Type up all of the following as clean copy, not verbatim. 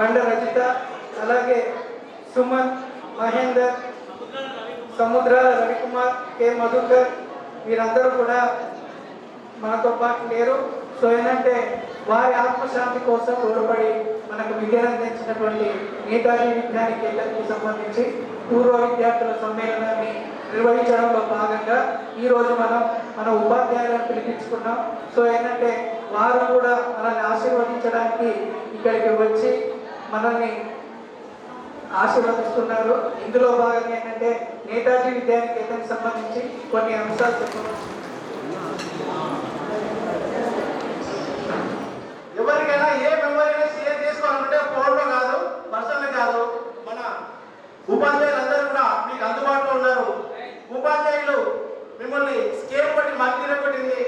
బండ రజిత, అలాగే సుమన్, మహేందర్, సముద్రాల రవికుమార్, కె మధుకర్, వీరందరూ కూడా మనతో పాటు లేరు. సో ఏంటంటే వారి ఆత్మశాంతి కోసం తోడ్పడి మనకు విద్యను అందించినటువంటి నేతాజీ విజ్ఞాన కేంద్రానికి సంబంధించి పూర్వ విద్యార్థుల సమ్మేళనాన్ని నిర్వహించడంలో భాగంగా ఈరోజు మనం మన ఉపాధ్యాయులను పిలిపించుకున్నాం. సో ఏంటంటే వారు కూడా మనల్ని ఆశీర్వదించడానికి ఇక్కడికి వచ్చి మనల్ని ఆశీర్వదిస్తున్నారు. ఇందులో భాగంగా ఏంటంటే నేతాజీ విద్యాన కేంద్రానికి సంబంధించి కొన్ని అంశాలు చెప్పవచ్చు. ఎవరికైనా ఏ మెమరీని షేర్ చేసుకోవాలంటే ఫోన్లో కాదు, పర్సనల్ కాదు, మన ఉపాధ్యాయులందరూ కూడా మీకు అందుబాటులో ఉన్నారు. ఉపాధ్యాయులు మిమ్మల్ని స్కేల్ బట్టి మట్టి కొట్టింది,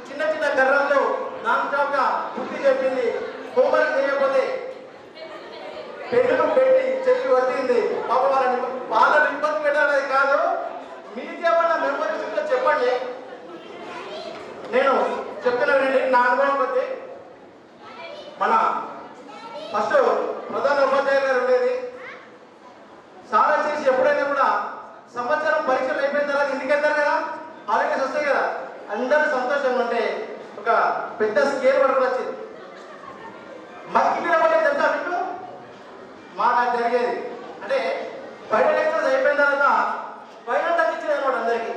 చిన్న చిన్న కర్రలతో నాన్ స్టాప్ గా బుద్ధి చెప్పింది, హోంవర్క్ చేయకపోతే పెన్నును పెట్టి చెయ్యి వచ్చింది. పాప వాళ్ళని ఇబ్బంది పెట్టాలనేది కాదు. మీకేమన్నా మెమరీస్ ఉంటే చెప్పండి, నేను చెప్తున్నానండి. నా అనుభవం బట్టి మన ఫస్ట్ ప్రధాన ఉపాధ్యాయులు గారు ఉండేది. సారా చేసి ఎప్పుడైనా కూడా సంవత్సరం పరీక్షలు అయిపోయిన తర్వాత ఇంటికి వెళ్తారు కదా, హాలిడేస్ వస్తాయి కదా, అందరూ సంతోషంగా ఉంటే ఒక పెద్ద స్కేల్ పట్టుకుని వచ్చింది. మక్కి మీద పడే తెలుసా మీకు? నాకు జరిగేది అంటే ఫైనల్ ఎగ్జామ్స్ అయిపోయిన తర్వాత ఫైనల్ టచ్ ఇచ్చింది అనమాట అందరికి.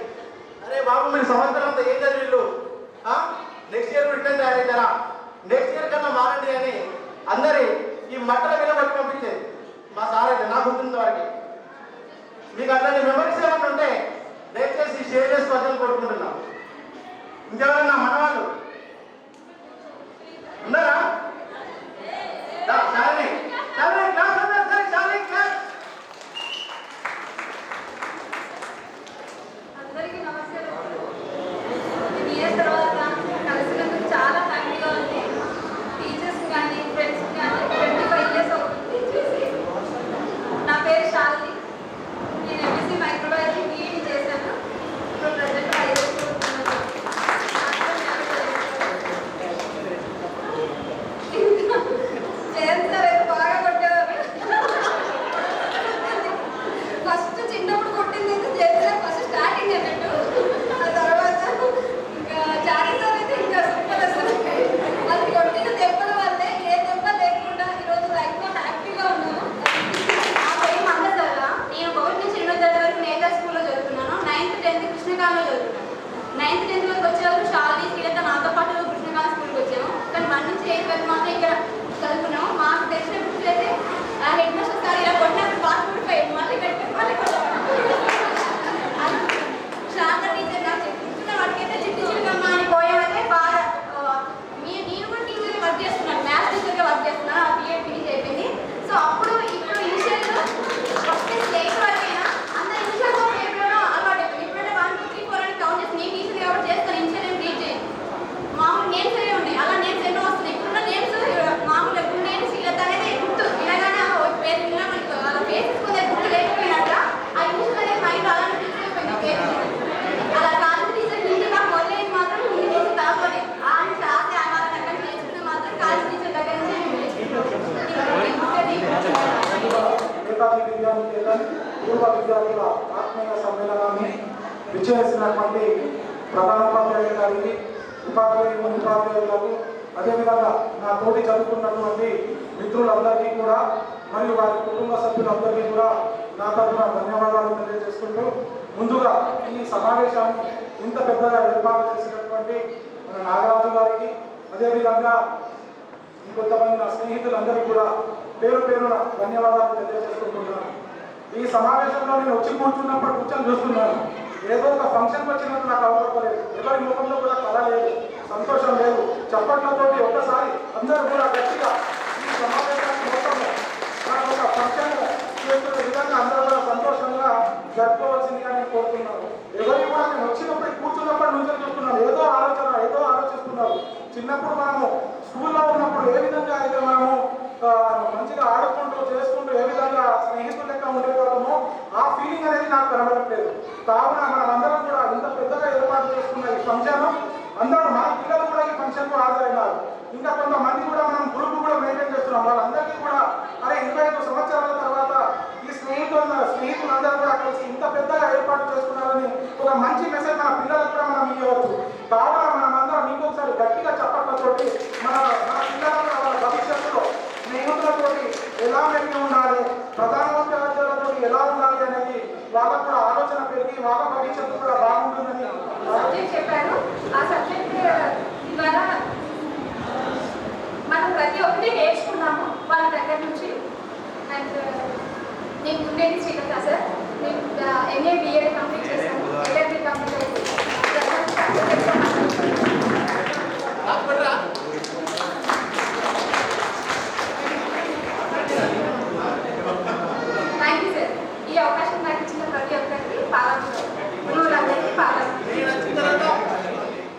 అరే బాబు మీరు సంవత్సరం అంతా ఏం చదివిళ్ళు, నెక్స్ట్ ఇయర్ రిటర్న్ తయారైతారా, నెక్స్ట్ ఇయర్ కన్నా మారండి అని అందరి ఈ మట్టల మీద పట్టి పంపించేది మా సార్ అయితే. నాకు గుర్తున్న వారికి మీకు అట్లాంటి మెమరీస్ ఏమన్నా ఉంటే దయచేసి షేర్ చేసుకోవాలని కోరుకుంటున్నాం. ఇంకెవరన్నా మనవాళ్ళు ఉన్నారా? అందరికీ నమస్కారం. ఇయర్ తర్వాత కలిసినందుకు చాలా హ్యాపీగా ఉంది. టీచర్స్ కానీ ఫ్రెండ్స్ కానీ 25 years అవుతుంది చేసి. నా పేరు శాలిని. నేను ఎంఎస్సీ మైక్రోబయాలజీ బీఈడీ చేశాను. ఇప్పుడు ప్రజెంట్ జయంత్ సార్ అయితే బాగా కొట్టేవారు. ఫస్ట్ చిన్నప్పుడు కొట్టింది అయితే జయంత్ సార్ ఫస్ట్ స్టార్టింగ్ అన్నట్టు. ఆ తర్వాత ఇంకా చారీ సార్ అయితే ఇంకా సూపర్ అసలు. అది కొట్టిన దెబ్బల వల్లే ఏ దెబ్బ లేకుండా ఈరోజు లైఫ్లో హ్యాపీగా ఉన్నాను. నా పేరు మంగళ. నేను 1 నుంచి 8వ తరగతి వరకు నేతా స్కూల్లో చదువుతున్నాను. 9th 10th కృష్ణకాంలో చదువుతున్నాను. 9th 10th వరకు వచ్చేవాళ్ళు శాలిని శ్రీలత నాతో పాటు కృష్ణకాంత్ స్కూల్కి వచ్చాము. కానీ 1 నుంచి 8 వరకు మాత్రం ఇక్కడ చదువుకున్నాము. మాకు తెలిసిన బుక్స్ అయితే హెడ్ మాస్టర్ సార్ ఇలా కొట్టినప్పుడు పాస్పోర్ట్ పోయి మళ్ళీ కట్టి మళ్ళీ శాంత టీచర్ నాకు చెప్తున్న వాటికైతే చిట్టి చిలుకమ్మ అని పోయామంటే బాగా నేను కూడా టీచర్గా వర్క్ చేస్తున్నాను, మ్యాథ్స్ టీచర్గా వర్క్ చేస్తున్నాను. ఆ బీఎడ్ ఫినిష్ అయిపోయింది. సో అప్పుడు ఇప్పుడు ఇనిషియల్గా ఫస్ట్ స్టేట్ వరకు అయినా అందరూ ఇనిషియల్గా పేపర్లో అలవాటు అయిపోయింది. ఇప్పుడంటే 1 2 3 4 అని కౌంట్ చేస్తాను. నేను టీచర్ కాబట్టి చేస్తాను, ఇనిషియల్ ఏం రీచ్ చేయను. మామూలు నేమ్స్ అనే ఉన్నాయి, అలా నేమ్స్ ఎన్నో వస్తున్నాయి. ఇప్పుడున్న నేమ్స్ మామూలు ఎప్పుడు నేను శ్రీలత అనేది గుర్తు వినగానే పేరు విన్నా మనకు అలా పేర్చుకునే గుర్తు లేకపోయినట్ట ఆ ఇనిషియల్ అనేది మైండ్ అలానే ఫిక్స్ అయిపోయింది పేరు. అలా కాలేజ్ టీచర్ నుంచి నాకు మొదలైంది మాత్రం ముందు నుంచి తప్పని ఆ నుంచి ఆశ వాళ్ళ దగ్గర నేర్చుకునే మాత్రం కాలేజ్ టీచర్ దగ్గర నుంచి నేతాజీ విజ్ఞాన కేంద్రం పూర్వ విద్యార్థుల ఆత్మీయ సమ్మేళనాన్ని విచ్చేసినటువంటి ప్రధానోపాధ్యాయులు గారికి, ఉపాధ్యాయులకు, అదేవిధంగా నా తోటి చదువుకున్నటువంటి మిత్రులందరికీ కూడా మరియు వారి కుటుంబ సభ్యులందరికీ కూడా నా తరఫున ధన్యవాదాలు తెలియజేసుకుంటూ, ముందుగా ఈ సమావేశాన్ని ఇంత పెద్దగా ఏర్పాటు చేసినటువంటి మన నాగరాజు గారికి, అదేవిధంగా ఇంకొంతమంది నా స్నేహితులందరికీ కూడా పేరు పేరున ధన్యవాదాలు తెలియజేసుకుంటున్నాను. ఈ సమావేశంలో నేను వచ్చి కూర్చొని చూస్తున్నాను. ఏదో ఒక ఫంక్షన్కి వచ్చినట్టు నాకు అవసరం. ఎవరి ముఖంలో కూడా కళ లేదు, సంతోషం లేదు. చప్పట్లతో ఒక్కసారి అందరూ కూడా గట్టిగా ఈ సమావేశానికి మొత్తము నాకు ఒక ఫంక్షన్ చేస్తున్న విధంగా అందరూ కూడా సంతోషంగా జరుపుకోవాల్సిందిగా నేను కోరుతున్నాను. ఎవరి కూడా నేను వచ్చినప్పుడు కూర్చున్నప్పటి నుంచి చూస్తున్నాను, ఏదో ఆలోచిస్తున్నారు. చిన్నప్పుడు మనము స్కూల్లో ఉన్నప్పుడు ఏ విధంగా అయితే మనము మంచిగా ఆడుకుంటూ చేసుకుంటూ ఏ విధంగా స్నేహితుల లెక్క ఉండేవాళ్ళమో ఆ ఫీలింగ్ అనేది నాకు కనబడట్లేదు. కావున మనమందరం కూడా ఇంత పెద్దగా ఏర్పాటు చేసుకున్న ఈ ఫంక్షన్ అందరూ మన పిల్లలు కూడా ఈ ఫంక్షన్కు హాజరైనారు. ఇంకా కొంతమంది కూడా మనం గ్రూప్ కూడా మెయింటైన్ చేస్తున్నాం. వాళ్ళందరికీ కూడా ఆ అరే 25 సంవత్సరాల తర్వాత ఈ స్నేహితులందరూ కూడా కలిసి ఇంత పెద్దగా ఏర్పాటు చేసుకున్నారని ఒక మంచి మెసేజ్ మన పిల్లలకు కూడా మనం ఇవ్వవచ్చు. కావున మనం అందరం ఇంకొకసారి గట్టిగా చప్పట్లతోటి మన పిల్లలకు వాళ్ళ భవిష్యత్తులో స్నేహితులతోటి ఎలా మెలిగి ఉండాలి, ప్రధానమంత్రులతో ఎలా ఉండాలి అనేది వాళ్ళకు కూడా ఆలోచన పెరిగి వాళ్ళ భవిష్యత్తు కూడా బాగుంటుందని సబ్జెక్ట్ చెప్పారు. ఆ సబ్జెక్ట్ ద్వారా మనం ప్రతి ఒక్కటి నేర్చుకున్నాము వాళ్ళ దగ్గర నుంచి. అండ్ నేను ఉండేది శ్రీలత సార్. నేను ఎంఏ బిఎడ్ కంప్లీట్ చేశాను. ఎల్ఎల్బి కంప్లీట్ అయింది. Thank you sir. ఈ అవకాశం నాకు ఇచ్చిన ప్రతి ఒక్కరికి గురువులందరికీ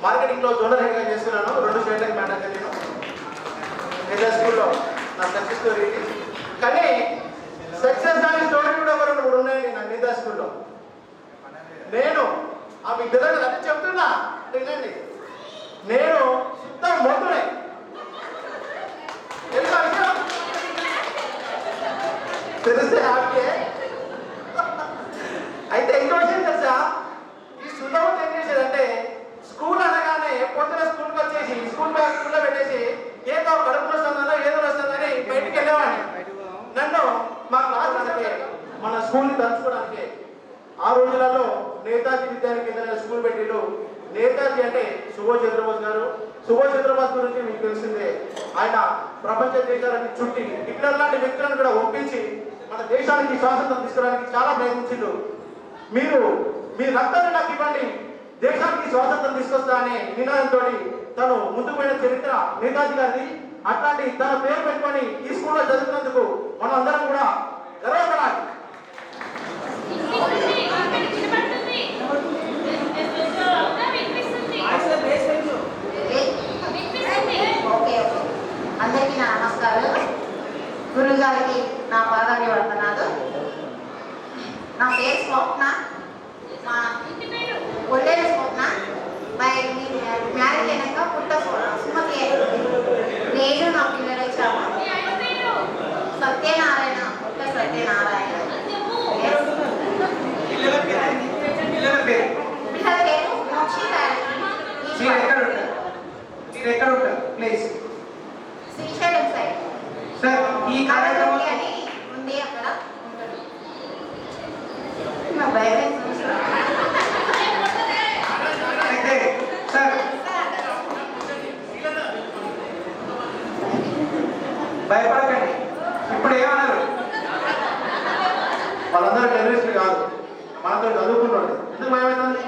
మార్కెటింగ్ లో జోనల్ హెడ్ గా చేస్తున్నాను. 2 స్టేట్ మేనేజర్ నేను నిజా స్కూల్లో నా సక్సెస్ స్టోరీ. కానీ సక్సెస్ అనే స్టోరీ కూడా ఒకరు ఉన్నాయండి నా నిజా స్కూల్లో. నేను మీకు తెలియదు అని చెప్తున్నా వినండి. నేను శుద్ధ మొద్దునే తెలుసా విషయం? తెలిస్తే హ్యాపీ. అయితే ఇంకో విషయం తెలుసా, ఈ శుద్ధమొద్దు ఏం చేసేదంటే స్కూల్ అనగానే పొద్దున స్కూల్కి వచ్చేసి స్కూల్ బ్యాగ్ స్కూల్లో పెట్టేసి ఏదో కడుపు వస్తుందనో ఏదో వస్తుందని బయటికి వెళ్ళేవాడిని. నన్ను మా క్లాస్ మన స్కూల్ని తలుచుకోవడానికి ఆ రోజులలో నేతాజీ విద్యాలయ కేంద్రంలో స్కూల్ పెట్టిళ్ళు. నేతాజీ అంటే సుభాష్ చంద్రబోస్ గారు. సుభాష్ చంద్రబోస్ గురించి మీకు తెలిసిందే. ఆయన ప్రపంచ దేశాలన్నీ చుట్టి హిట్లర్ లాంటి వ్యక్తులను కూడా ఒప్పించి మన దేశానికి స్వాతంత్రం తీసుకురావడానికి చాలా ప్రయత్నించిండు. మీరు మీ రక్తాన్ని నాకు ఇవ్వండి, దేశానికి స్వాతంత్రం తీసుకొస్తా అనే నినాదంతో తను ముందుకు పోయిన చరిత్ర నేతాజీ గారిది. అట్లాంటి తన పేరు పెట్టుకొని ఈ స్కూల్లో చదువుతున్నందుకు మనం అందరం కూడా గర్వపడాలి. అందరికీ నా నమస్కారాలు. గురువు గారికి నా పాదాభివందనాలు. నా పేరు స్వప్న. మా ఒళ్ళేరు స్వప్న. మ్యారేజ్ అయినాక పుట్ట సుమతి అయింది. నేను నా పిల్లలు వచ్చాము. సత్యనారాయణ, పుట్ట సత్యనారాయణ. పిల్లల పేరు మోక్షిత. శ్రీశైలం సైడ్ సార్ ఈ కార్యక్రమం అని ఉంది, అక్కడ ఉంటుంది. మా భయం అయితే సార్ భయపడకండి. ఇప్పుడు ఏమన్నారు? వాళ్ళందరూ టెర్రరిస్టులు కాదు, మనతో చదువుకున్నాడు. ఎందుకు భయమవుతుంది?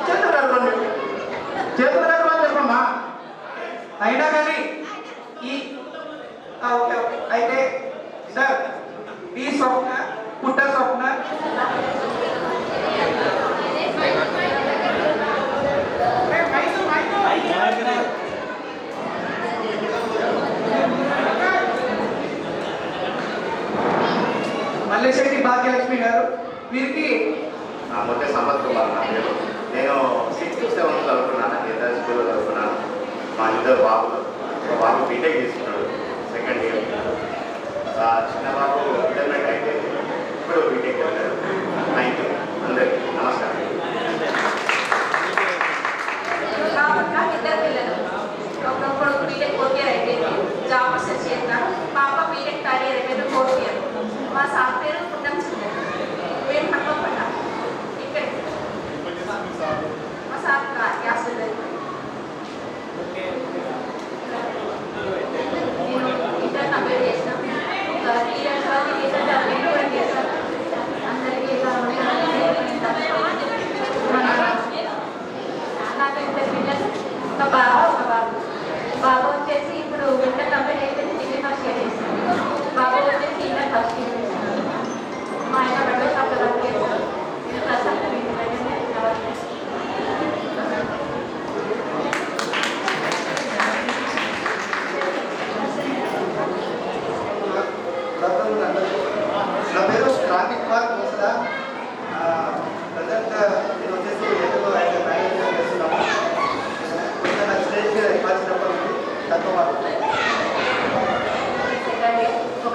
చేతులు కట్టుకోండి, చేతులు కట్టుకోని చెప్పమ్మా. అయినా కానీ ఈ ఓకే ఓకే. అయితే సార్ ఈ స్వప్న పుట్ట స్వప్న మల్లేశెట్టి భాగ్యలక్ష్మి గారు. వీరికి నా మొదటి సంపత్ కుమార్ నా పేరు. నేను 6th, 7th చదువుకున్నాను. నేతా స్కూల్లో చదువుకున్నాను. మా ఇద్దరు బాబులు, ఒక బాబు బీటెక్ తీసుకున్నాడు, 2nd ఇయర్. చిన్న బాబు ఇంటర్మీడియట్ అయితే ఇప్పుడు బీటెక్ వెళ్ళారు, 9th. అందరికీ నమస్కారం. నాకు ఇద్దరు పిల్లలు. ఒక కొడుకు బీటెక్ 4th ఇయర్ అయిపోయింది, జాబ్ సెర్చ్ చేస్తున్నాను. పాప బీటెక్ 3rd ఇయర్ అయిపోయింది, 4th ఇయర్. మా సార్ పేరు పుట్టం చిన్న. మేము హనుమకొండ. ఇక్కడ మా సార్ గ్యాస్ ఇంటర్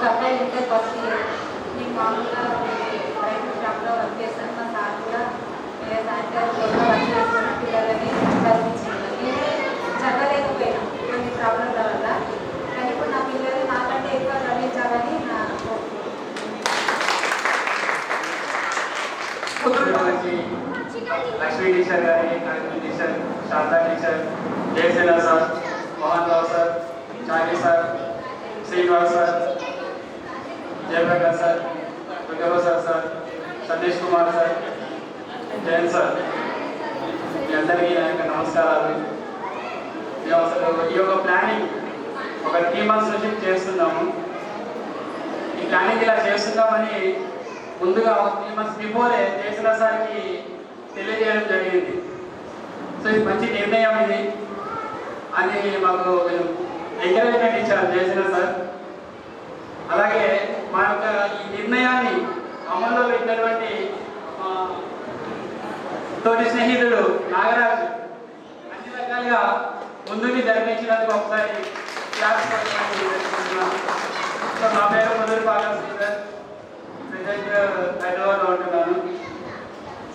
ఒక అబ్బాయి ఇంటర్ ఫస్ట్ ఇయర్. నేను మామూలుగా ప్రైవేట్ షాప్లో వర్క్ చేస్తాను. మా సార్ కూడా సాయంత్రం వర్క్ చేస్తున్న పిల్లలని చదివించాను. నేనే చదవలేకపోయాను కొన్ని ప్రాబ్లంల వల్ల. కానీ ఇప్పుడు నా పిల్లలు నాకంటే ఎక్కువ చదివించాలని నా లక్ష్మీ టీచర్ గారి, Kavitha teacher, Sharada teacher, Jayasena sir, Mohan Rao sir, Chari sir, Srinivas sir, Jayaprakash sir, Durgaprasad sir, Satish Kumar sir, Jayan sir, మీ అందరికీ నా యొక్క నమస్కారాలు. మేము అసలు ఈ యొక్క ప్లానింగ్ ఒక 3 months నుంచి చేస్తున్నాము. ఈ ప్లానింగ్ ఇలా చేస్తున్నామని ముందుగా ఒక 3 months బిఫోరే చేసిన సార్కి తెలియజేయడం జరిగింది. సో ఇది మంచి నిర్ణయం ఇది అని మాకు ఎంకరేజ్మెంట్ ఇచ్చారు చేసిన సార్. అలాగే మా యొక్క ఈ నిర్ణయాన్ని అమల్లో పెట్టినటువంటి తోటి స్నేహితుడు నాగరాజు అన్ని రకాలుగా ముందుకు జరిపించినందుకు ఒకసారి క్లాస్ చేసుకుంటున్నాను. సో నా పేరు మొదటి పాలన శ్రీధర్, ప్రెజెంట్ హైదరాబాద్లో ఉంటున్నాను.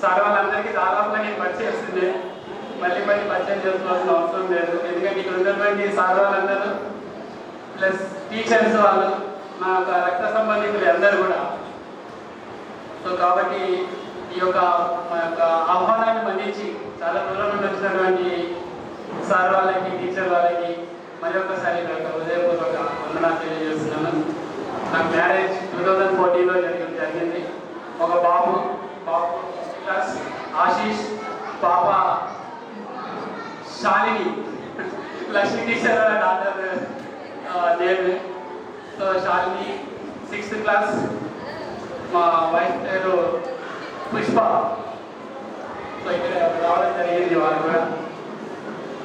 సార్ వాళ్ళందరికీ దాదాపుగా నేను పరిచయం వస్తుంది, మళ్ళీ పరిచయం చేసుకోవాల్సిన అవసరం లేదు. ఎందుకంటే ఇక్కడ ఉన్నటువంటి సార్ వాళ్ళందరూ ప్లస్ టీచర్స్ వాళ్ళు నా యొక్క రక్త సంబంధికులు అందరూ కూడా. సో కాబట్టి ఈ యొక్క మా యొక్క ఆహ్వానాన్ని మన్నించి చాలా దూరం నుండి వచ్చినటువంటి సార్ వాళ్ళకి, టీచర్ వాళ్ళకి మరి ఒక్కసారి హృదయపూర్వక వందనాలు తెలియజేస్తున్నాను. నాకు మ్యారేజ్ 2014లో జరిగింది. ఒక బాబు ప్లస్ ఆశీష్, పాప Shalini, Lakshmi teacher doctor name. So Shalini 6th class, మా వైఫ్ పేరు పుష్ప. సో ఇక్కడ రావడం జరిగింది వాళ్ళు కూడా.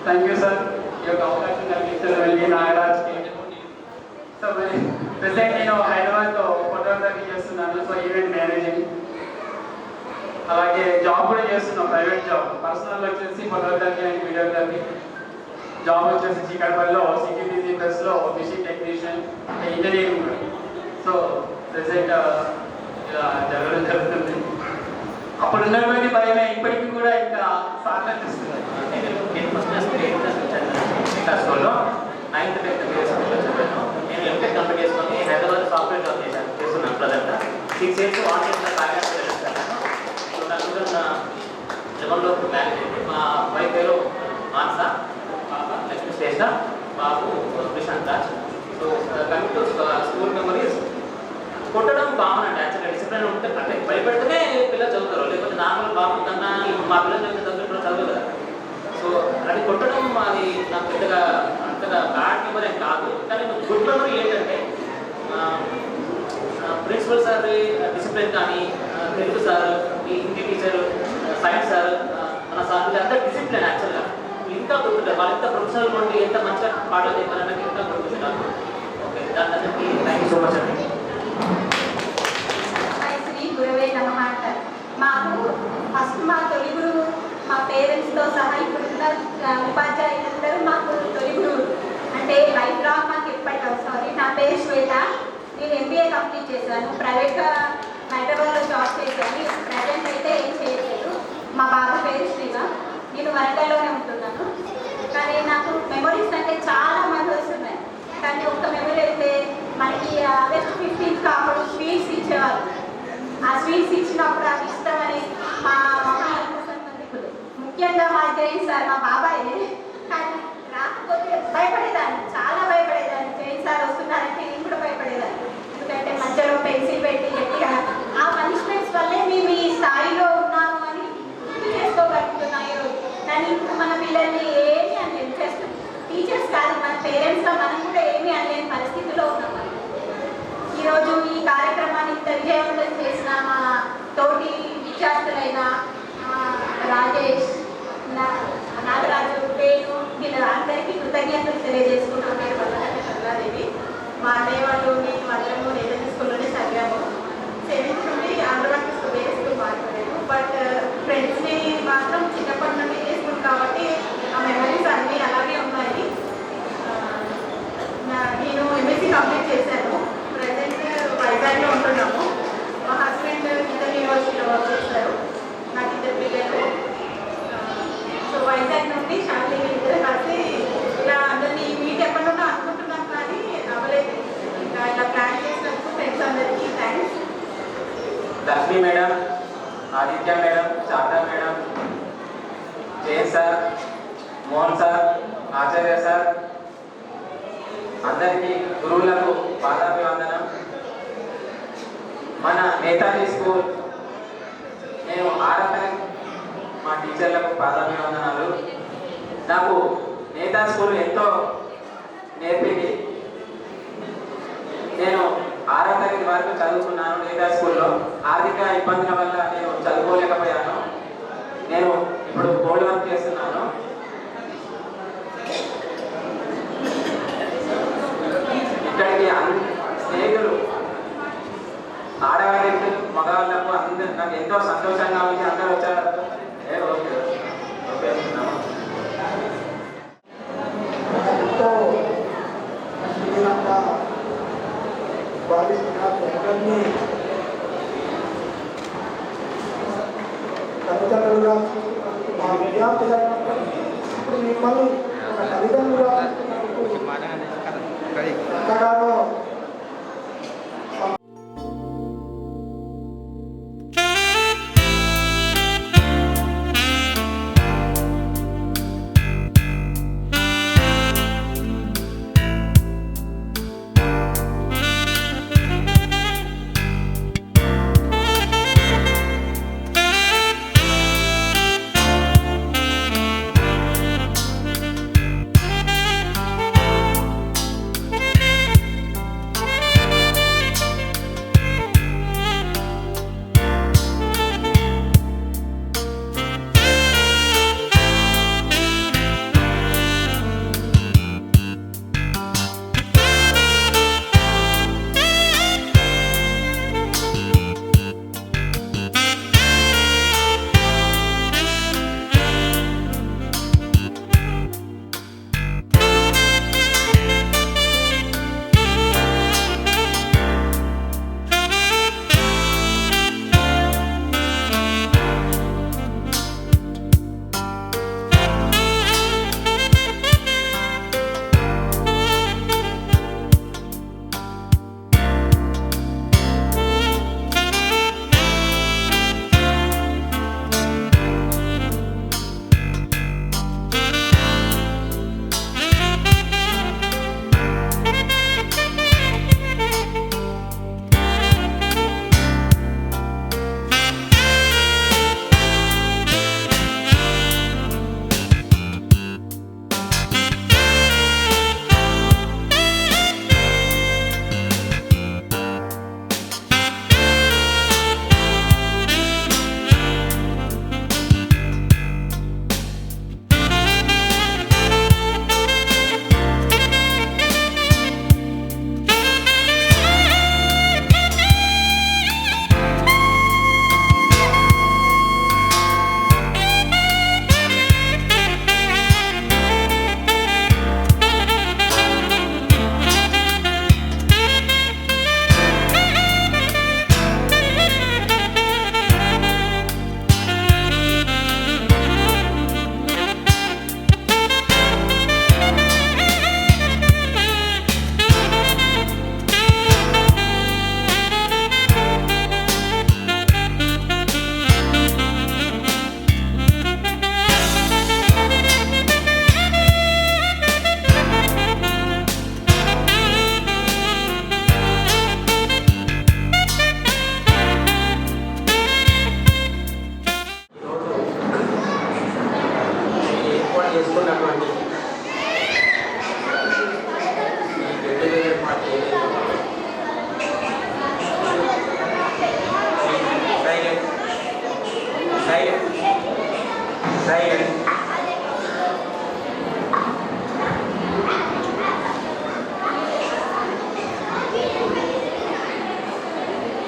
థ్యాంక్ యూ సార్ ఈ యొక్క అవకాశం కల్పించారు వెళ్ళి నాగరాజ్కి. సో మరి ప్రెసెంట్ నేను హైదరాబాద్లో ఫోటోగ్రఫీ చేస్తున్నాను. సో ఈవెంట్ మేనేజింగ్, అలాగే జాబ్ కూడా చేస్తున్నాం, ప్రైవేట్ జాబ్. పర్సనల్ వచ్చేసి ఫోటోగ్రఫీ అండ్ వీడియోగ్రఫీ. జాబ్ వచ్చేసి చిక్కడపల్లిలో సిటీబీసీ ప్లస్లో మిషన్ టెక్నీషియన్, ఇంజనీరింగ్ కూడా. సో ప్రెసెంట్ ఇలా జరగడం జరుగుతుంది. అప్పుడు ఉన్నటువంటి భయమే ఇప్పటికీ కూడా ఇంకా సాధిస్తుంది. నేను ఫస్ట్ క్లాస్ 8th క్లాస్ స్కూల్లో 9th 10th స్కూల్లో చదివాను. నేను ఎంటెక్ కంప్లీట్ చేసుకొని హైదరాబాద్ సాఫ్ట్వేర్ జాబ్ చేస్తున్నాను. ప్రజెంట్ 6 years ఆన్లైన్ ప్యాకేజ్ చేస్తాను. సో నాకు 2011లో మ్యారేజ్ అయింది. మా వైఫ్ పేరు మానస, పాప లక్ష్మీ శ్రేష్ఠ, బాబు Prashanth Raj. So coming to school memories, కొట్టడం కామన్ అంటే యాక్చువల్గా డిసిప్లిన్ ఉంటే అంటే భయపెడితేనే పిల్లలు చదువుతారు, లేకపోతే నార్మల్ బాబు కన్నా మా పిల్లలు చదువుతారు కదా. సో అది కొట్టడం అది నాకు పెద్దగా అంతగా బ్యాడ్ మెమరీ ఏం కాదు. కానీ గుడ్ మెమరీ ఏంటంటే ప్రిన్సిపల్ సార్ డిసిప్లిన్ కానీ, Telugu sir, Hindi teacher, science sir, మన సార్ అంతా డిసిప్లిన్ యాక్చువల్గా ఇంకా గుర్తుంటారు. వాళ్ళు ఎంత ప్రొఫెషనల్ ఉండి ఎంత మంచిగా పాటలు చెప్పారంటే ఇంకా గుర్తుంది నాకు. ఓకే, దాని అందరికీ థ్యాంక్ యూ సో మచ్ అండి. శ్రీ గురువే నమః అంటారు. మాకు ఫస్ట్ మా తొలి గురువు మా పేరెంట్స్తో సహా ఇప్పుడున్న ఉపాధ్యాయులందరూ మాకు తొలి గురువు. అంటే లైఫ్ లాంగ్ మాకు ఎప్పటికీ. నా పేరు శ్వేత, నేను MBA కంప్లీట్ చేశాను. ప్రైవేట్గా హైదరాబాద్లో జాబ్ చేశాను. ప్రజెంట్ అయితే ఏం చేయలేదు. మా బాబు పేరు శ్రీవ, నేను వరంగల్లోనే ఉంటున్నాను. కానీ నాకు మెమరీస్ అంటే చాలా మెమరీస్ ఉన్నాయి. కానీ ఒక్క మెమరీ అయితే మనకి ఆగస్ట్ 15th అప్పుడు స్వీట్స్ ఇచ్చేవారు. ఆ స్వీట్స్ ఇచ్చినప్పుడు అది ఇష్టమని మా సంబంధికులు, ముఖ్యంగా మా జైన్ సార్, మా బాబాయ్. కానీ రాకపోతే భయపడేదాన్ని, చాలా భయపడేదాన్ని. జైన్ సార్ వస్తున్నారంటే నేను కూడా భయపడేదాన్ని. ఎందుకంటే మధ్యలో పెన్సిల్ పెట్టి గట్టిగా ఆ పనిష్మెంట్స్ వల్లే మేము ఈ స్థాయిలో ఉన్నాము అని గుర్తు చేసుకోగలుగుతున్నాం ఈరోజు. కానీ ఇప్పుడు మన పిల్లల్ని ఏమీ అనలేదు. జస్ట్ టీచర్స్ కాదు, మన పేరెంట్స్గా మనం కూడా ఏమీ అనలేని పరిస్థితిలో ఉన్నాం. ఈరోజు ఈ కార్యక్రమాన్ని ఇంత విజయవంతం చేసిన మా తోటి విద్యార్థులైన రాజేష్, నాగరాజు, వేణు, వీళ్ళందరికీ కృతజ్ఞతలు తెలియజేసుకుంటున్నాను. కల్లాదేవి, మా అన్నయ్య వాళ్ళు నేను అందరము ఏదైనా స్కూల్లోనే చదివాము. 7th నుండి ఆంధ్రవాటి స్కూల్, వేరే స్కూల్ మాట్లాడలేదు. బట్ ఫ్రెండ్స్ని మాత్రం చిన్నప్పటి నుండి చేసుకున్నాను కాబట్టి ఆ మెమరీస్ అన్నీ అలాగే ఉన్నాయి. నేను MSc కంప్లీట్ చేశాను. Present Lakshmi madam, Aditya madam, Sharada madam, Jayan sir, Mohan sir, Acharya sir, అందరికీ గురువులకు పాదాభివందనం. మన నేతాజీ స్కూల్ నేను 6వ తరగతి మా టీచర్లకు పాదాభివందనాలు. నాకు నేతాజీ స్కూల్ ఎంతో నేర్పింది. నేను 6వ తరగతి వరకు చదువుకున్నాను నేతాజీ స్కూల్లో. ఆర్థిక ఇబ్బందుల వల్ల నేను చదువుకోలేకపోయాను. నేను ఇప్పుడు గోల్డ్ వర్క్ చేస్తున్నాను. ఇక్కడికి స్నేహితులు ఆడవాళ్ళకి మగవాళ్ళకు అందరు నాకు ఎంతో సంతోషంగా ఉంది. అందరూ వచ్చారు. ఓకే ఓకే ఎంతో శ్రీలంగా భావిస్తున్న అందరినీ తల్లిదండ్రులుగా చూస్తున్నందుకు మా విద్యార్థులైనప్పటికీ ఇప్పుడు మిమ్మల్ని ఒక తల్లిదండ్రులుగా చూస్తున్నందుకు ఎంతగానో చేసుకున్నటువంటి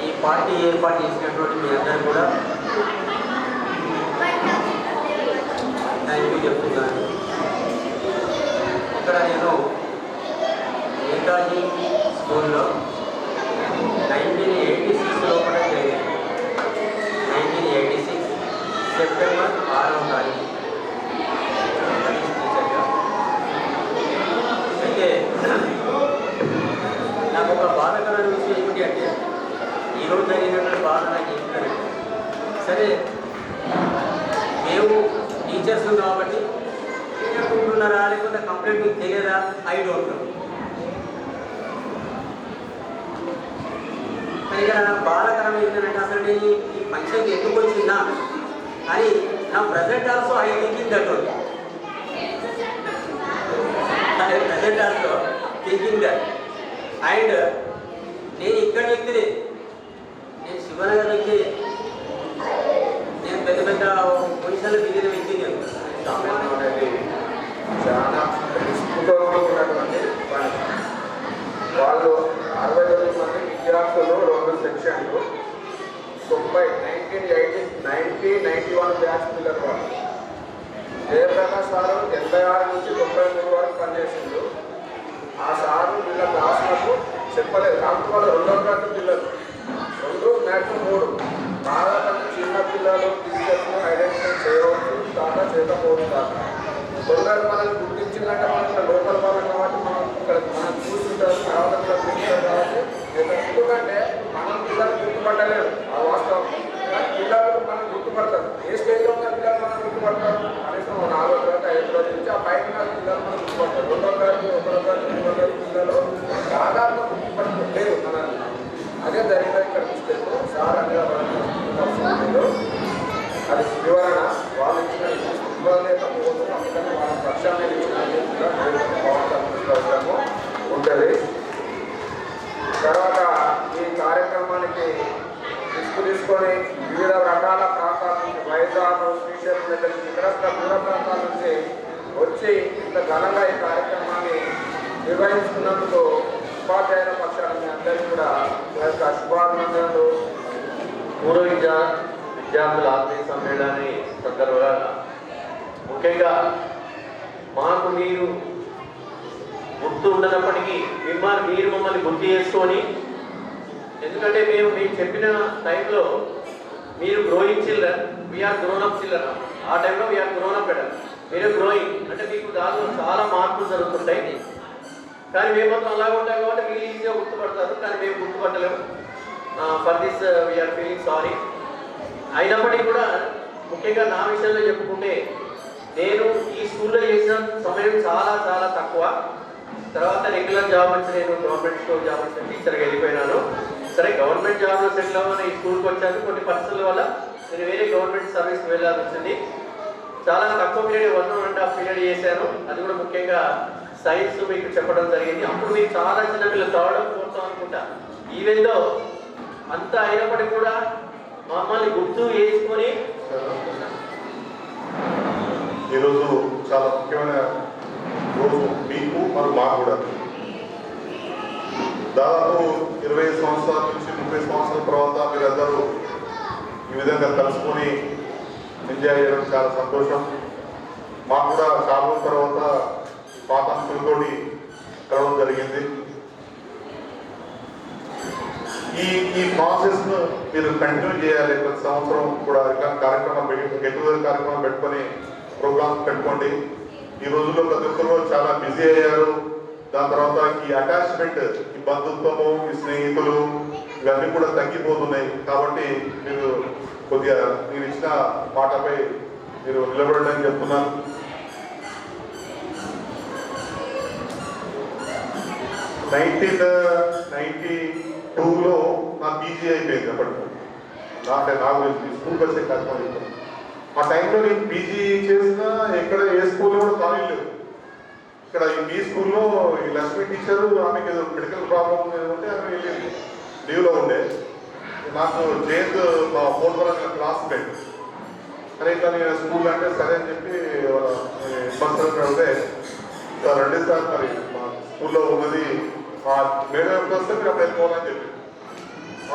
ఈ పార్టీ ఏర్పాటు చేసినటువంటి మీ అందరూ కూడా థ్యాంక్ యూ చెప్తున్నాను. ఇక్కడ నేను నేతాజీ స్కూల్లో 1986 లోపల చేరాను. 1986 సెప్టెంబర్ 6వ తారీఖు అయితే నాకు ఒక బాధకరమైన విషయం ఏమిటి అంటే ఈరోజు జరిగినటువంటి బాధ నాకు ఏం తెలియదు. సరే మేము టీచర్స్ కాబట్టి అనుకుంటున్నారా లేకపోతే కంప్లైంట్ మీకు తెలియదా ఐ డోంట్ నో. కానీ ఇక్కడ బాధాకరం ఏంటంటే అసలు నేను ఈ ఫంక్షన్కి ఎందుకు వచ్చిందా అని నా present also I thinking that only. Present also thinking that. And నేను ఇక్కడ వ్యక్తిని, నేను శివనగర్ వ్యక్తి, నేను పెద్ద పెద్ద పొజిషన్లో దిగిన వ్యక్తి. నేను సమ్మేళనం అనేది చాలా స్ఫూర్తితోనటువంటి పని. వాళ్ళు 60,000 మంది విద్యార్థులు 2 సెక్షన్లు 1991 బ్యాచ్ పిల్లలు వాళ్ళు. జయప్రకాష్ సారు 86 నుంచి 93 వరకు పనిచేసిండు. ఆ సారు వీళ్ళ క్లాసులకు చెప్పలేదు కాబట్టి వాళ్ళు 2వ తరగతి పిల్లలు 2 మ్యాక్సిమం 3 బాగా చిన్న పిల్లలు టీచర్స్ ఐడెంటిఫై చేయవచ్చు కాక చేయకపోవచ్చు కాక కొందరు మనల్ని గుర్తించిందంటే మనం ఇక్కడ లోకల్ వాళ్ళు కాబట్టి మనం ఇక్కడ మనం చూస్తుంటారు తర్వాత కూడా చూస్తుంటారు కాబట్టి ఎందుకంటే మనం పిల్లలు గుర్తుపట్టలేదు ఆ వాస్తవం. కానీ పిల్లలు మనం గుర్తుపడతారు. ఏ స్టేజ్లో ఉన్న పిల్లలు మనం గుర్తుపడతారు కనీసం 4వ తరగతి 5వ తరగతి నుంచి ఆ పైన పిల్లలు మనం గుర్తుపడతారు. 2వ తరగతి 1వ తరగతి 2వ తరగతి పిల్లలు దాదాపు గుర్తుపట్టలేదు మనల్ని. అదే జరిగిన ఇక్కడ మిస్టేక్ సార్ అనేది అది వివరణ వాళ్ళు ఇచ్చిన ఇవ్వలేకపోతే అందుకని వాళ్ళ పక్షాన్ని ఇచ్చినము ఉంటుంది. తర్వాత ఈ కార్యక్రమానికి తీసుకొని వివిధ రకాల ప్రాంతాల నుంచి వైజాగ్ శ్రీశైలం దగ్గర నుంచి ఇతరత్ర దూర ప్రాంతాల నుంచి వచ్చి ఇంత ఘనంగా ఈ కార్యక్రమాన్ని నిర్వహించుకున్నందుకు ఉపాధ్యాయుల పక్షాన మీ అందరికీ కూడా శుభాభినందనలు. పూర్వ విద్యార్థుల ఆత్మీయ సమ్మేళనాన్ని సందర్భంగా ముఖ్యంగా మాకు మీరు గుర్తు ఉండనప్పటికీ మీరు మమ్మల్ని గుర్తు చేసుకొని, ఎందుకంటే మేము మీకు చెప్పిన టైంలో మీరు growing children, we are grown up children. ఆ టైంలో వీఆర్ గ్రోన్ అప్ బెటర్, మీరు గ్రోయింగ్ అంటే మీకు దానిలో చాలా మార్పులు జరుగుతుంటాయి. కానీ మేము మొత్తం అలాగే ఉంటాం కాబట్టి మీరు ఈజీగా గుర్తుపడతారు, కానీ మేము గుర్తుపట్టలేము. For this we are feeling sorry. అయినప్పటికీ కూడా ముఖ్యంగా నా విషయంలో చెప్పుకుంటే నేను ఈ స్కూల్లో చేసిన సమయం చాలా చాలా తక్కువ. తర్వాత రెగ్యులర్ జాబ్ వచ్చి నేను గవర్నమెంట్ స్కూల్ జాబ్ వచ్చి టీచర్గా వెళ్ళిపోయినాను. సరే గవర్నమెంట్ జాబ్లో సెటిల్ అవ్వని ఈ స్కూల్కి వచ్చాను. కొన్ని పరిస్థితుల వల్ల నేను వేరే గవర్నమెంట్ సర్వీస్కి వెళ్ళాల్సి వచ్చింది. చాలా తక్కువ పీరియడ్ 1.5 పీరియడ్ చేశాను. అది కూడా ముఖ్యంగా సైన్స్ మీకు చెప్పడం జరిగింది. అప్పుడు మీరు చాలా చిన్న పిల్లలు 3rd or 4th అనుకుంటా. ఈవెన్లో అంతా అయినప్పటికీ కూడా మమ్మల్ని గుర్తు చేసుకొని ఈరోజు చాలా ముఖ్యమైన రోజు మీకు మరియు మాకు కూడా. దాదాపు 25 సంవత్సరాల నుంచి 30 సంవత్సరాల తర్వాత మీరందరూ ఈ విధంగా కలుసుకొని ఎంజాయ్ చేయడం చాలా సంతోషం. మాకు కూడా చాలా రోజుల తర్వాత పాత అంకులతోటి కలవడం జరిగింది. ఈ ప్రాసెస్ను మీరు కంటిన్యూ చేయాలి. ప్రతి సంవత్సరం కూడా ఇలాంటి కార్యక్రమాలు కార్యక్రమం పెట్టుకొని ప్రోగ్రామ్స్ పెట్టుకోండి. ఈ రోజుల్లో ప్రతి ఒక్కరు చాలా బిజీ అయ్యారు. దాని తర్వాత ఈ అటాచ్మెంట్, ఈ బంధుత్వము, ఈ స్నేహితులు ఇవన్నీ కూడా తగ్గిపోతున్నాయి. కాబట్టి మీరు కొద్దిగా మీరు ఇచ్చిన మాటపై మీరు నిలబడని చెప్తున్నాను. 1992లో నా పీజీ అయిపోయింది. అప్పటికి నాకు స్కూల్కి వచ్చే కార్యక్రమం. ఆ టైంలో నేను పీజీ చేసిన ఎక్కడ ఏ స్కూల్లో కూడా ఖాళీ లేవు. ఇక్కడ ఈ స్కూల్లో ఈ లక్ష్మీ టీచరు ఆమెకి ఏదో మెడికల్ ప్రాబ్లం ఉంటే ఆమె వెళ్ళింది, లీవ్లో ఉండే. నాకు జయంత్ మా 4th వరకు క్లాస్మేట్ అని ఇట్లా నేను స్కూల్ అంటే సరే అని చెప్పి ఇబ్బంది అడిగితే రండి సార్ మరి మా స్కూల్లో ఉన్నది మా మేడం ఎప్పుడు వస్తే మీరు అప్పుడు వెళ్ళిపోవాలని చెప్పి.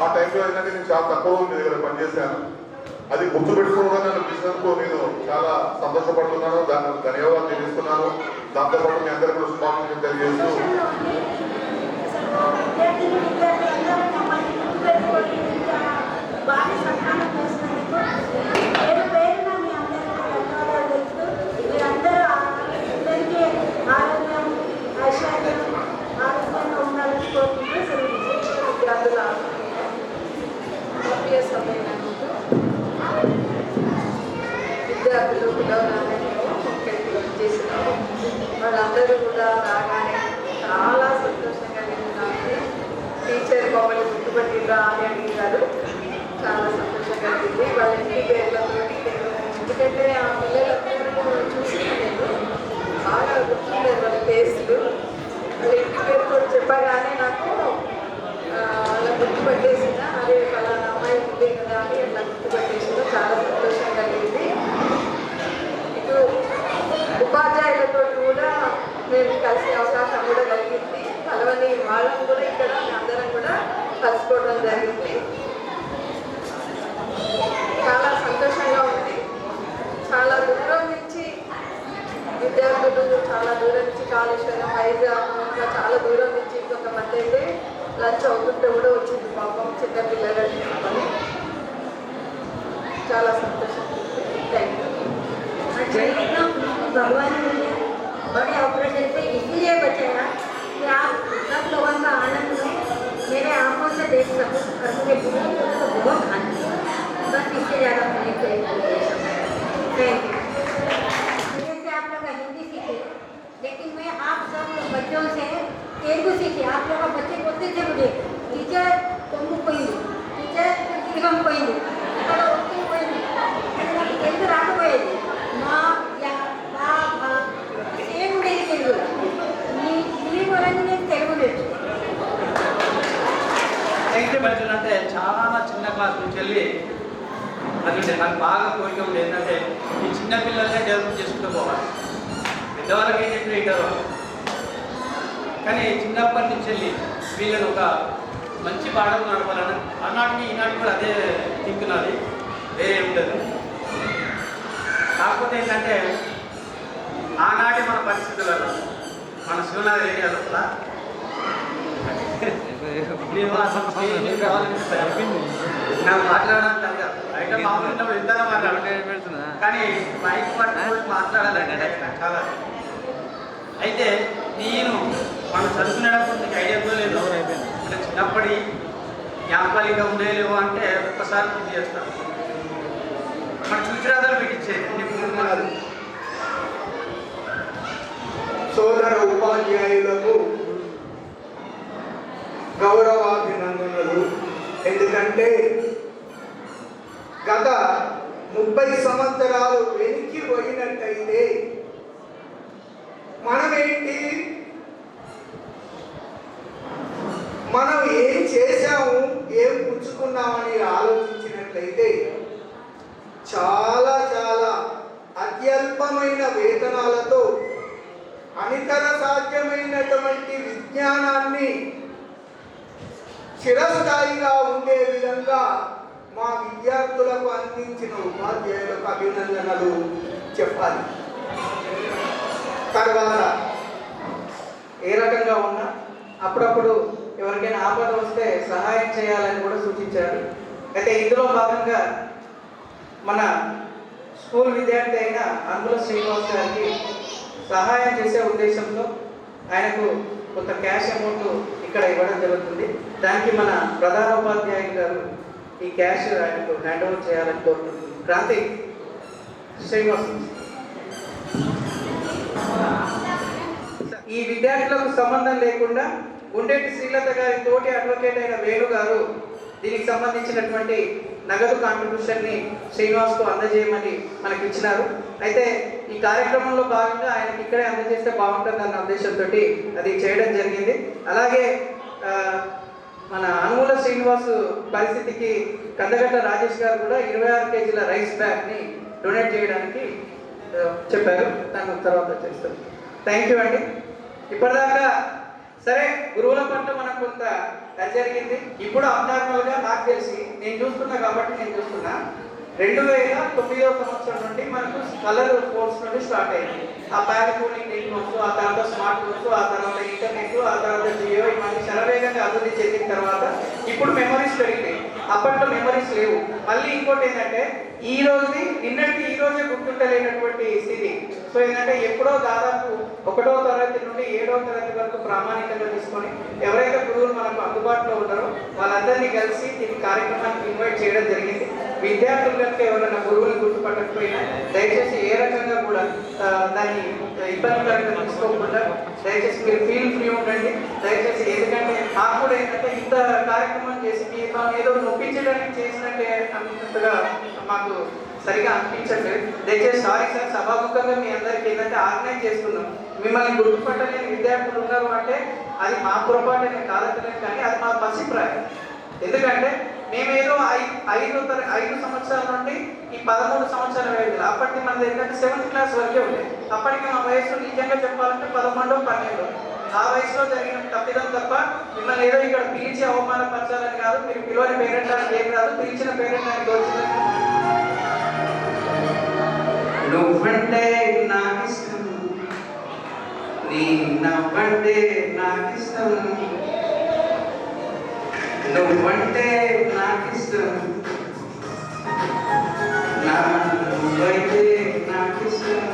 ఆ టైంలో ఏంటంటే నేను చాలా తక్కువ మీ దగ్గర పనిచేశాను. అది గుర్తుపెట్టుకోవడం నన్ను బిజినెస్కు నేను చాలా సంతోషపడుతున్నాను. దానికి ధన్యవాదాలు తెలియజేస్తున్నాను. దాంతోపాటు మీ అందరికీ కూడా శుభాకాంక్షలు తెలియజేస్తూ బాగా సన్మానం చేసినందుకు పేరు పేరున మీ అందరికీ ధన్యవాదాలు తెలుపుతూ మీరందరూ అందరికీ ఆరోగ్యం ఐశ్వర్యం ఆరోగ్యంగా ఉండాలని కోరుకుంటూ సెలవు. అందరూ కూడా రాగానే చాలా సంతోషంగా కలిగింది. టీచర్ మమ్మల్ని గుర్తుపట్టిరా అని అడిగారు. చాలా సంతోషంగా కలిగింది. వాళ్ళ ఇంటి పేర్లతో ఎందుకంటే ఆ పిల్లలందరూ చూసి నేను బాగా గుర్తుండేది వాళ్ళ ఫేస్లు. వాళ్ళ ఇంటి పేరు కూడా చెప్పగానే నాకు అలా గుర్తుపట్టేసిన అదే ఫలానా అమ్మాయి ఉంది కదా అని అట్లా గుర్తుపట్టేసిన చాలా సంతోషంగా కలిగింది. ఇటు ఉపాధ్యాయులతో కూడా మేము కలిసే అవకాశం కూడా కలిగింది. కలవని వాళ్ళని కూడా ఇక్కడ అందరం కూడా కలుసుకోవడం జరిగింది. చాలా సంతోషంగా ఉంది. చాలా దూరం నుంచి విద్యార్థులు, చాలా దూరం నుంచి కాళేశ్వరం, వైజాగ్, ఇంకా చాలా దూరం నుంచి కొంతమంది అయితే లంచ్ అవుతుంటే కూడా వచ్చింది పాపం చిన్న పిల్లలని తీసుకొని. చాలా సంతోషం. Thank you. भगवान ने बड़े ऑपरेशन से इसलिए बचाया कि आप सब लोगों का आनंद में मेरे आंखों से देख सकूं और मुझे बहुत आनंद है। बस इससे ज़्यादा मुझे कोई थैंक यू। जैसे आप लोग हिंदी सीखे, लेकिन मैं आप सब बच्चों से तेलुगु सीखी। आप लोग बच्चे बोलते थे मुझे टीचर तुम कोई टीचर तिरगम कोई ఇక్కడ ఒకే పోయింది. అది నాకు తెలుగు రాకపోయేది. మా యా బా బా సేమ్ ఉండేది తెలుగు. మీ వరంగా నేను తెలుగు నేర్చుకున్నాను. మధ్యలో అంటే చాలా చిన్న క్లాస్ నుంచి వెళ్ళి అది నాకు బాగా కోరిక ఉంది ఏంటంటే ఈ చిన్న పిల్లల్ని డెవలప్ చేసుకుంటూ పోవాలి. పెద్దవాళ్ళకి ఏం చెప్పిన ఇంటారు, కానీ చిన్నప్పటి నుంచి వెళ్ళి వీళ్ళని ఒక మంచి పాఠం నడపాలని ఆనాటికి ఈనాటికి కూడా అదే తింటున్నది, వేరే ఉండదు. కాకపోతే ఏంటంటే ఆనాటి మన పరిస్థితులలో మన శివనాథ్ ఏరియాలో కూడా నాకు మాట్లాడడానికి అయితే మామూలు ఇద్దరు మాట్లాడుతున్నా, కానీ మైక్ పట్టుకొని మాట్లాడాలంటే చాలా. అయితే నేను మనం చదువుకునేటప్పుడు నీకు ఐడియా కూడా లేదు, అంటే చిన్నప్పటి జ్ఞాపకాలు ఇంకా ఉన్నాయో లేవో అంటే ఒక్కసారి గుర్తు చేస్తాను. మన సూచనాలు పెట్టించేది సోదర ఉపాధ్యాయులకు గౌరవాభినందనలు. ఎందుకంటే గత 30 సంవత్సరాలు వెనక్కి పోయినట్టయితే మనమేంటి, మనం ఏం చేశాము, ఏం పుచ్చుకున్నామని ఆలోచించినట్లయితే చాలా చాలా అత్యల్పమైన వేతనాలతో అనితర సాధ్యమైనటువంటి విజ్ఞానాన్ని చిరస్థాయిగా ఉండే విధంగా మా విద్యార్థులకు అందించిన ఉపాధ్యాయులకు అభినందనలు చెప్పాలి. తర్వాత ఏ రకంగా ఉన్నా అప్పుడప్పుడు ఎవరికైనా ఆపద వస్తే సహాయం చేయాలని కూడా సూచించారు. అయితే ఇందులో భాగంగా మన స్కూల్ విద్యార్థి అయిన అంగుల శ్రీనివాస్ గారికి సహాయం చేసే ఉద్దేశంతో ఆయనకు కొంత క్యాష్ అమౌంట్ ఇక్కడ ఇవ్వడం జరుగుతుంది. దానికి మన ప్రధానోపాధ్యాయులు గారు ఈ క్యాష్ ఆయనకు హ్యాండ్ ఓవర్ చేయాలని కోరుకుంటుంది. క్రాంతి శ్రీనివాస్. ఈ విద్యార్థులకు సంబంధం లేకుండా గుండెటి శ్రీలత గారి తోటి అడ్వకేట్ అయిన వేణు గారు దీనికి సంబంధించినటువంటి నగదు కాంట్రిబ్యూషన్ని శ్రీనివాస్కు అందజేయమని మనకి ఇచ్చినారు. అయితే ఈ కార్యక్రమంలో భాగంగా ఆయనకి ఇక్కడే అందజేస్తే బాగుంటుంది అన్న ఉద్దేశంతో అది చేయడం జరిగింది. అలాగే మన అనుమూల శ్రీనివాస్ పరిస్థితికి కందగట్ట రాజేష్ గారు కూడా 26 కేజీల రైస్ బ్యాగ్ని డొనేట్ చేయడానికి చెప్పారు. దాని తర్వాత చేస్తారు. థ్యాంక్ యూ అండి. ఇప్పటిదాకా సరే గురువుల పట్ల మనకు కొంత జరిగింది. ఇప్పుడు అబ్నార్మల్గా నాకు తెలిసి నేను చూస్తున్నా కాబట్టి నేను చూస్తున్నా 2009వ సంవత్సరం నుండి మనకు కలర్ కోర్స్ నుండి స్టార్ట్ అయింది. ఆ పారాఫోనిక్ నెట్వర్క్స్, ఆ తర్వాత స్మార్ట్ ఫోన్స్, ఆ తర్వాత ఇంటర్నెట్, ఆ తర్వాత జియో, ఇవన్నీ శరవేగంగా అభివృద్ధి చెందిన తర్వాత ఇప్పుడు మెమరీస్ పెరిగినాయి. అప్పట్లో మెమరీస్ లేవు. మళ్ళీ ఇంకోటి ఏంటంటే ఈ రోజుది నిన్నటి ఈ రోజే గుర్తుంటలేనటువంటి స్థితి. సో ఏంటంటే ఎప్పుడో దాదాపు 1వ తరగతి నుండి 7వ తరగతి వరకు ప్రామాణికంగా తీసుకొని ఎవరైతే గురువులు మనకు అందుబాటులో ఉన్నారో వాళ్ళందరినీ కలిసి ఈ కార్యక్రమానికి ఇన్వైట్ చేయడం జరిగింది. విద్యార్థులకు ఎవరైనా గురువుని గుర్తుపట్టకపోయినా దయచేసి ఏ రకంగా కూడా దాన్ని ఇబ్బందికరంగా తీసుకోకుండా దయచేసి మీరు ఫీల్ ఫ్రీ ఉండండి. దయచేసి ఎందుకంటే మాకు కూడా ఏంటంటే ఇంత కార్యక్రమం చేసి మీరు ఏదో నొప్పించడానికి చేసినట్టే అన్నట్టుగా మాకు సరిగా అనిపించట్లేదు. దయచేసి సారీ సార్, సభాముఖంగా మీ అందరికీ ఏంటంటే ఆర్గనైజ్ చేస్తున్నాం. మిమ్మల్ని గుర్తుపట్టలేని విద్యార్థులు ఉన్నారు అంటే అది మా పొరపాటు నేను కాదట్లేదు, కానీ అది మా పసిప్రాయం. ఎందుకంటే మేమేదో 5 సంవత్సరాల నుండి ఈ 13 సంవత్సరాల వయసులో అప్పటికి మనది ఏంటంటే 7th క్లాస్ వరకే ఉండేది. అప్పటికి మా వయసు నిజంగా చెప్పాలంటే 11 12 ఆ వయసులో జరిగిన తప్పిదం తప్ప మిమ్మల్ని ఏదో ఇక్కడ పిలిచి అవమానపరచాలని కాదు. మీరు పిలవని పేరెంట్ అని ఏం కాదు, పిలిచిన పేరెంట్ అని వచ్చిందని. నువ్వంటే నాకు ఇష్టం, నీ నవ్వంటే నాకు ఇష్టం, నువ్వంటే నాకు ఇష్టం, నువ్వైతే నాకు ఇష్టం,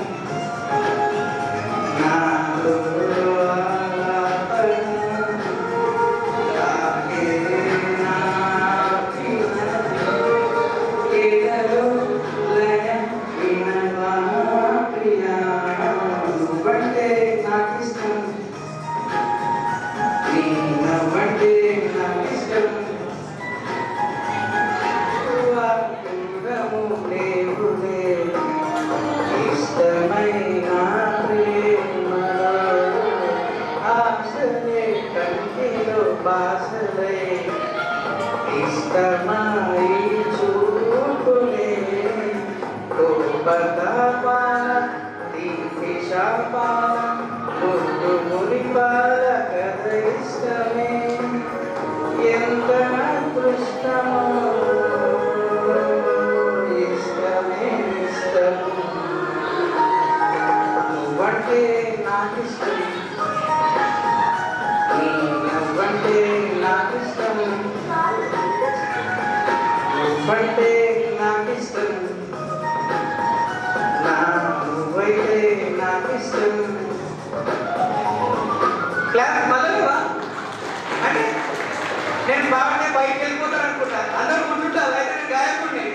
ఎంత అదృష్టమో ఇష్టమే ఇష్టం, నువ్వంటే నాకు ఇష్టం, నువ్వంటే నాకు ఇష్టం, నువ్వంటే నాకు ఇష్టం, నువ్వైతే నాకు ఇష్టం. క్లాస్ మొదలువా అంటే నేను బాగానే బయటకు వెళ్ళిపోతాను అనుకుంటా, అందరూ కూర్చుంటారు, అయితే నేను గాయకుడిని.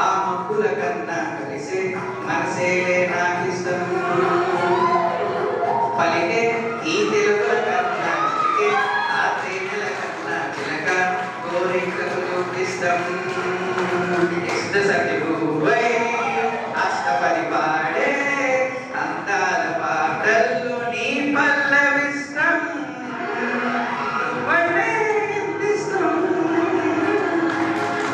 ఆ మక్కుల కన్నా కలిసే మనసేలే నాకు ఇష్టం, పలికే ఈ తెలుగుల కన్నా చిలికే ఆ తేనెల కన్నా చిలక కోరికలు చూపిస్తాం. ఇష్ట సఖివై అష్టపది పాడే అందాల పాటల్లో నీ పల్లవిష్టం, నువ్వంటే ఎంత ఇష్టం,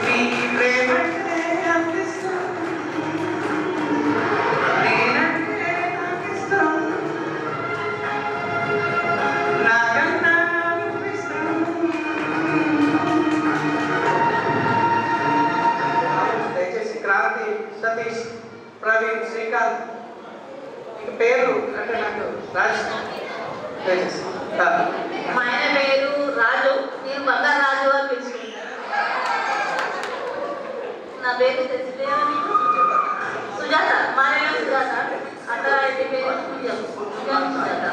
నీ ప్రేమంటే ఎంత ఇష్టం, నేనంటే నాకు ఇష్టం, నాకన్నా నువ్వు ఇష్టం. దయచేసి క్రాంతి, సతీష్, ప్రవీణ్, శ్రీకాంత్ ఇక పేరు అంటే నాకు రాజ్. దయచేసి మా ఆయన పేరు రాజు, నేను బంగారు రాజు అని పిలుచుకుంటాను. నా పేరు తెలిసిపోయాను సుజాత, మా ఆయన సుజాత, అక్కడ అయితే పేరు సుజాత.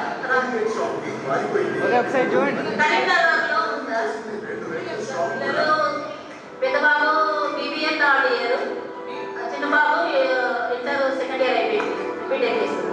కరీంనగర్లో ఉందా పిల్లలు? పెద్ద బాబు BBA 3rd year, చిన్న బాబు ఇంటర్ 2nd year అయిపోయింది, బీటెక్ చేస్తుంది.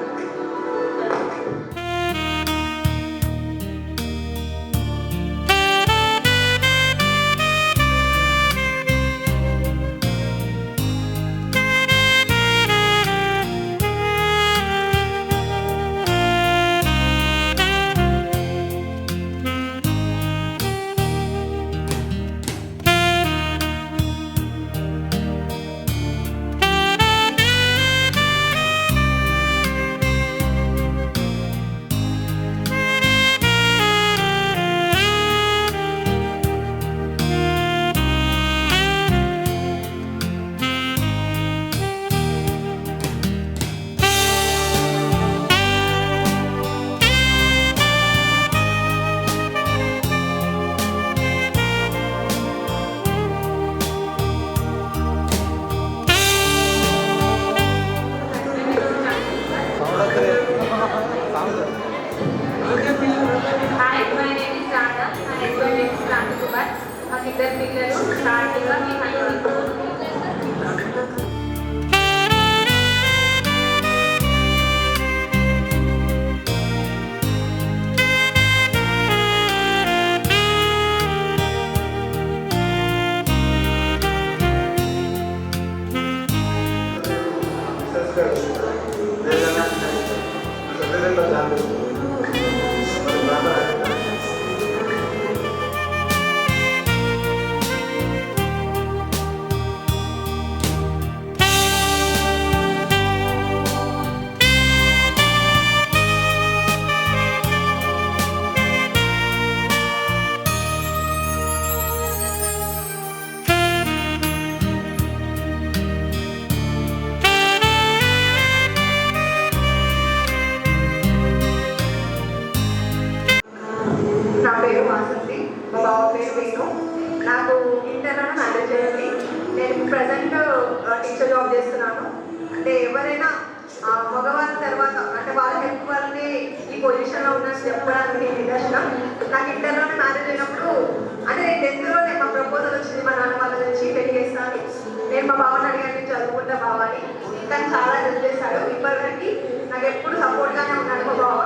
మనసాక్షిగా మీ హనుమంతు. నా పేరు వాసంతి, మా బావ పేరు వేణు. నాకు ఇంటర్లో మ్యారేజ్ అయ్యింది. నేను ప్రజెంట్ టీచర్ జాబ్ చేస్తున్నాను. అంటే ఎవరైనా మగవారి తర్వాత అంటే వాళ్ళ హెల్ప్ వల్లనే ఈ పొజిషన్లో ఉన్నట్టు చెప్పడానికి నిదర్శనం. నాకు ఇంటర్లోనే మ్యారేజ్ అయినప్పుడు అంటే నేను 10th మా ప్రపోజల్ వచ్చింది మా నాన్న వాళ్ళ నుంచి పెళ్లి చేస్తాను. నేను మా బావని అడిగాను చదువుకుంటా బావని, కానీ చాలా హెల్ప్ చేశాడు. ఇప్పటివరకు నాకు ఎప్పుడు సపోర్ట్గానే ఉన్నాడు మా బావ.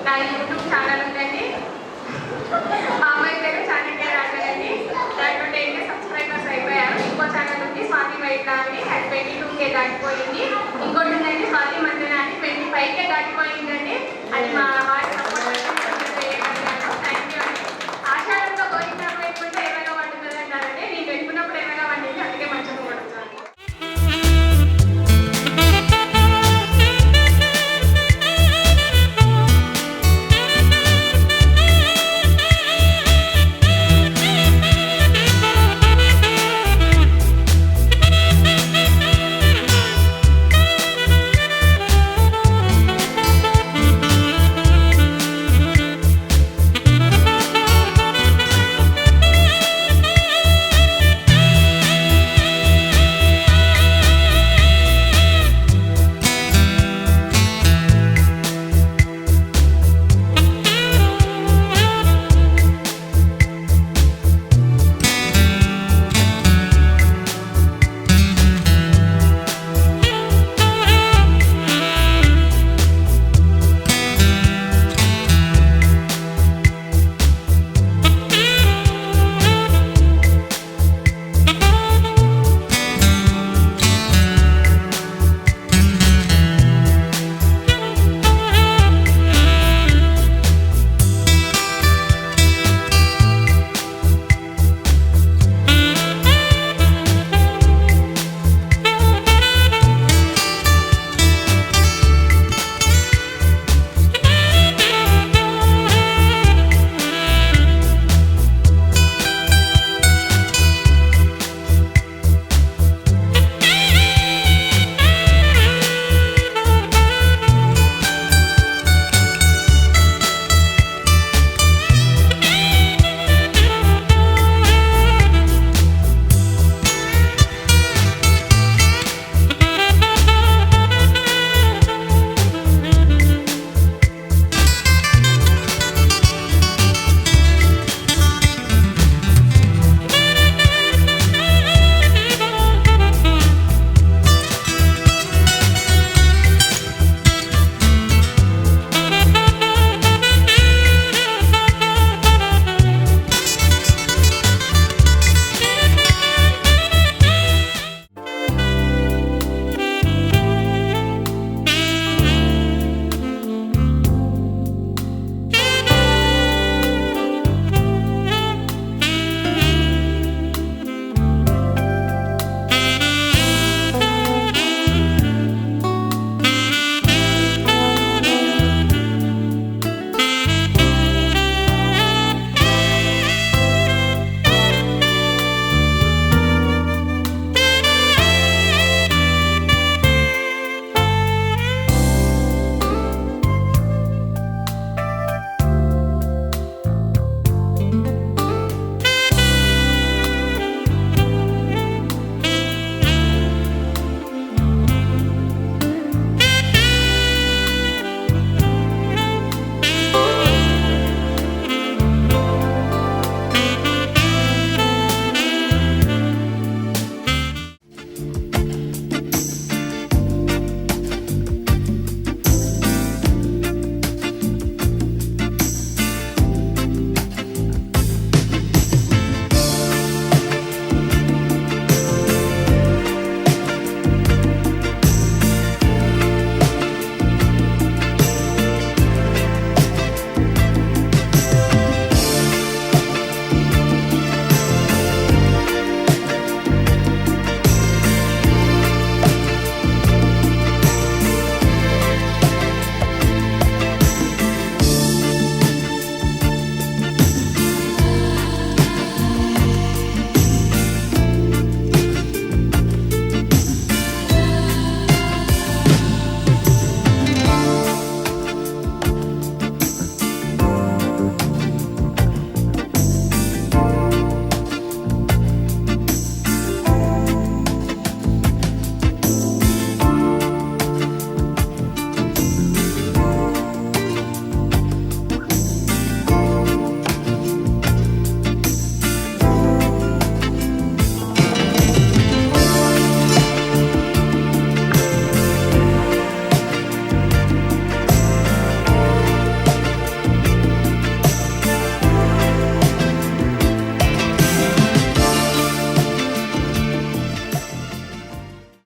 నా యూట్యూబ్ ఛానల్ ఉందండి. మా అమ్మాయి పేరు చాణక్య రాజు అండి. దాంట్లో 10K సబ్స్క్రైబర్స్ అయిపోయారు. ఇంకో ఛానల్ ఉంది స్వాతి వైట్ల అని 22K దాటిపోయింది. ఇంకోటి ఉందండి స్వాతి మందన అని 25K దాటిపోయిందండి.